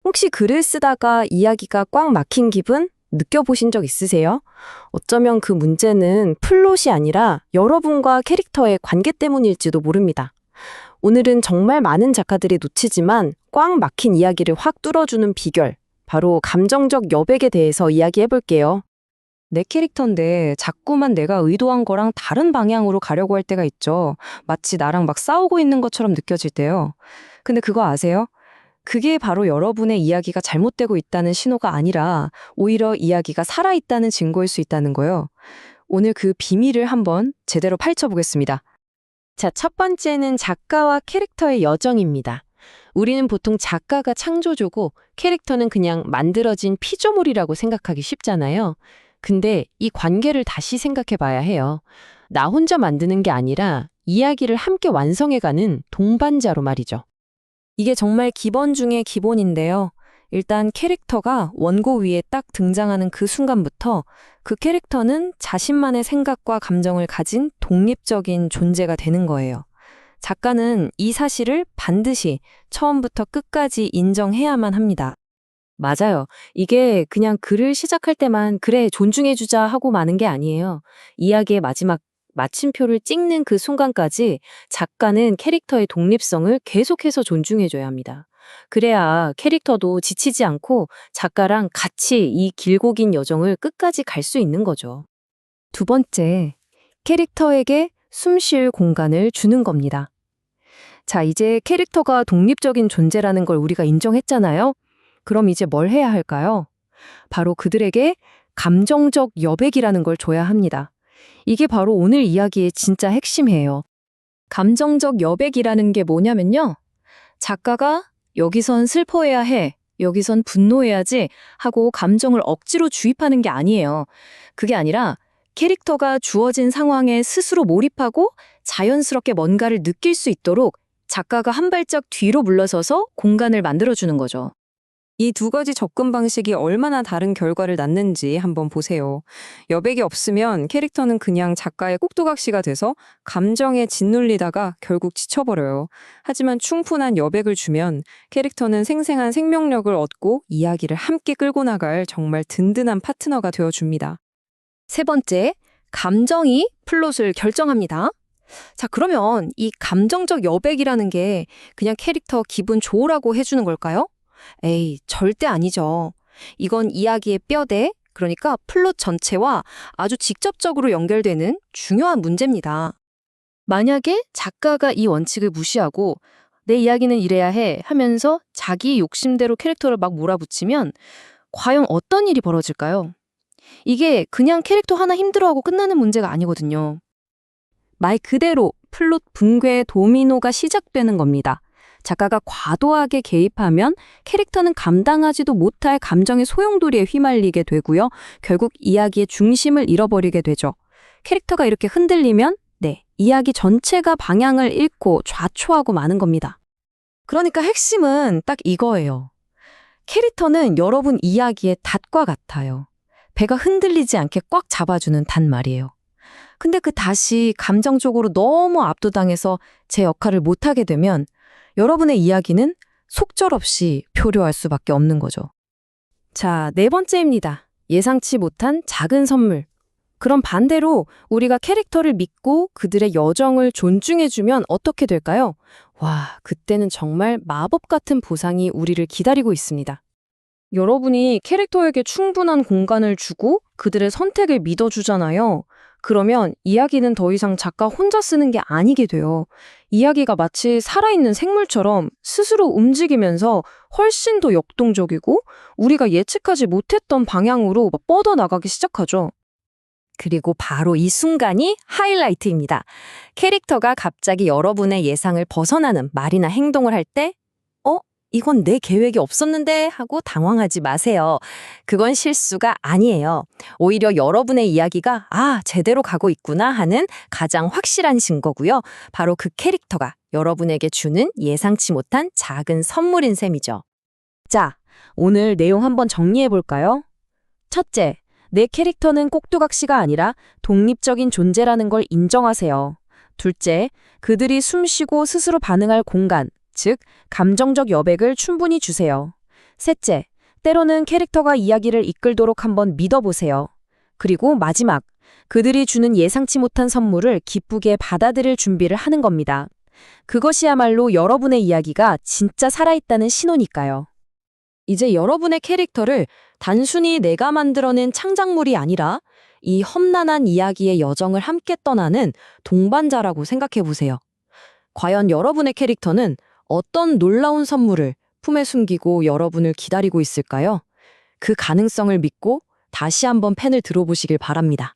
혹시 글을 쓰다가 이야기가 꽉 막힌 기분 느껴보신 적 있으세요? 어쩌면 그 문제는 플롯이 아니라 여러분과 캐릭터의 관계 때문일지도 모릅니다. 오늘은 정말 많은 작가들이 놓치지만 꽉 막힌 이야기를 확 뚫어주는 비결, 바로 감정적 여백에 대해서 이야기해 볼게요. 내 캐릭터인데 자꾸만 내가 의도한 거랑 다른 방향으로 가려고 할 때가 있죠. 마치 나랑 막 싸우고 있는 것처럼 느껴질 때요. 근데 그거 아세요? 그게 바로 여러분의 이야기가 잘못되고 있다는 신호가 아니라 오히려 이야기가 살아있다는 증거일 수 있다는 거요. 오늘 그 비밀을 한번 제대로 파헤쳐보겠습니다. 자, 첫 번째는 작가와 캐릭터의 여정입니다. 우리는 보통 작가가 창조주고 캐릭터는 그냥 만들어진 피조물이라고 생각하기 쉽잖아요. 근데 이 관계를 다시 생각해 봐야 해요. 나 혼자 만드는 게 아니라 이야기를 함께 완성해가는 동반자로 말이죠. 이게 정말 기본 중에 기본인데요. 일단 캐릭터가 원고 위에 딱 등장하는 그 순간부터 그 캐릭터는 자신만의 생각과 감정을 가진 독립적인 존재가 되는 거예요. 작가는 이 사실을 반드시 처음부터 끝까지 인정해야만 합니다. 맞아요. 이게 그냥 글을 시작할 때만 그래, 존중해주자 하고 마는 게 아니에요. 이야기의 마지막 마침표를 찍는 그 순간까지 작가는 캐릭터의 독립성을 계속해서 존중해줘야 합니다. 그래야 캐릭터도 지치지 않고 작가랑 같이 이 길고 긴 여정을 끝까지 갈 수 있는 거죠. 두 번째, 캐릭터에게 숨 쉴 공간을 주는 겁니다. 자, 이제 캐릭터가 독립적인 존재라는 걸 우리가 인정했잖아요. 그럼 이제 뭘 해야 할까요? 바로 그들에게 감정적 여백이라는 걸 줘야 합니다. 이게 바로 오늘 이야기의 진짜 핵심이에요. 감정적 여백이라는 게 뭐냐면요. 작가가 여기선 슬퍼해야 해, 여기선 분노해야지 하고 감정을 억지로 주입하는 게 아니에요. 그게 아니라 캐릭터가 주어진 상황에 스스로 몰입하고 자연스럽게 뭔가를 느낄 수 있도록 작가가 한 발짝 뒤로 물러서서 공간을 만들어주는 거죠. 이 두 가지 접근 방식이 얼마나 다른 결과를 낳는지 한번 보세요. 여백이 없으면 캐릭터는 그냥 작가의 꼭두각시가 돼서 감정에 짓눌리다가 결국 지쳐버려요. 하지만 충분한 여백을 주면 캐릭터는 생생한 생명력을 얻고 이야기를 함께 끌고 나갈 정말 든든한 파트너가 되어줍니다. 세 번째, 감정이 플롯을 결정합니다. 자, 그러면 이 감정적 여백이라는 게 그냥 캐릭터 기분 좋으라고 해주는 걸까요? 에이, 절대 아니죠. 이건 이야기의 뼈대, 그러니까 플롯 전체와 아주 직접적으로 연결되는 중요한 문제입니다. 만약에 작가가 이 원칙을 무시하고 내 이야기는 이래야 해 하면서 자기 욕심대로 캐릭터를 막 몰아붙이면 과연 어떤 일이 벌어질까요? 이게 그냥 캐릭터 하나 힘들어하고 끝나는 문제가 아니거든요. 말 그대로 플롯 붕괴의 도미노가 시작되는 겁니다. 작가가 과도하게 개입하면 캐릭터는 감당하지도 못할 감정의 소용돌이에 휘말리게 되고요. 결국 이야기의 중심을 잃어버리게 되죠. 캐릭터가 이렇게 흔들리면 이야기 전체가 방향을 잃고 좌초하고 마는 겁니다. 그러니까 핵심은 딱 이거예요. 캐릭터는 여러분 이야기의 닷과 같아요. 배가 흔들리지 않게 꽉 잡아주는 닷 말이에요. 근데 그 닷이 감정적으로 너무 압도당해서 제 역할을 못하게 되면 여러분의 이야기는 속절없이 표류할 수밖에 없는 거죠. 자, 네 번째입니다. 예상치 못한 작은 선물. 그럼 반대로 우리가 캐릭터를 믿고 그들의 여정을 존중해주면 어떻게 될까요? 와, 그때는 정말 마법 같은 보상이 우리를 기다리고 있습니다. 여러분이 캐릭터에게 충분한 공간을 주고 그들의 선택을 믿어주잖아요. 그러면 이야기는 더 이상 작가 혼자 쓰는 게 아니게 돼요. 이야기가 마치 살아있는 생물처럼 스스로 움직이면서 훨씬 더 역동적이고 우리가 예측하지 못했던 방향으로 뻗어나가기 시작하죠. 그리고 바로 이 순간이 하이라이트입니다. 캐릭터가 갑자기 여러분의 예상을 벗어나는 말이나 행동을 할 때 이건 내 계획이 없었는데 하고 당황하지 마세요. 그건 실수가 아니에요. 오히려 여러분의 이야기가 제대로 가고 있구나 하는 가장 확실한 증거고요. 바로 그 캐릭터가 여러분에게 주는 예상치 못한 작은 선물인 셈이죠. 자, 오늘 내용 한번 정리해 볼까요? 첫째, 내 캐릭터는 꼭두각시가 아니라 독립적인 존재라는 걸 인정하세요. 둘째, 그들이 숨쉬고 스스로 반응할 공간, 즉 감정적 여백을 충분히 주세요. 셋째, 때로는 캐릭터가 이야기를 이끌도록 한번 믿어보세요. 그리고 마지막, 그들이 주는 예상치 못한 선물을 기쁘게 받아들일 준비를 하는 겁니다. 그것이야말로 여러분의 이야기가 진짜 살아있다는 신호니까요. 이제 여러분의 캐릭터를 단순히 내가 만들어낸 창작물이 아니라 이 험난한 이야기의 여정을 함께 떠나는 동반자라고 생각해 보세요. 과연 여러분의 캐릭터는 어떤 놀라운 선물을 품에 숨기고 여러분을 기다리고 있을까요? 그 가능성을 믿고 다시 한번 펜을 들어보시길 바랍니다.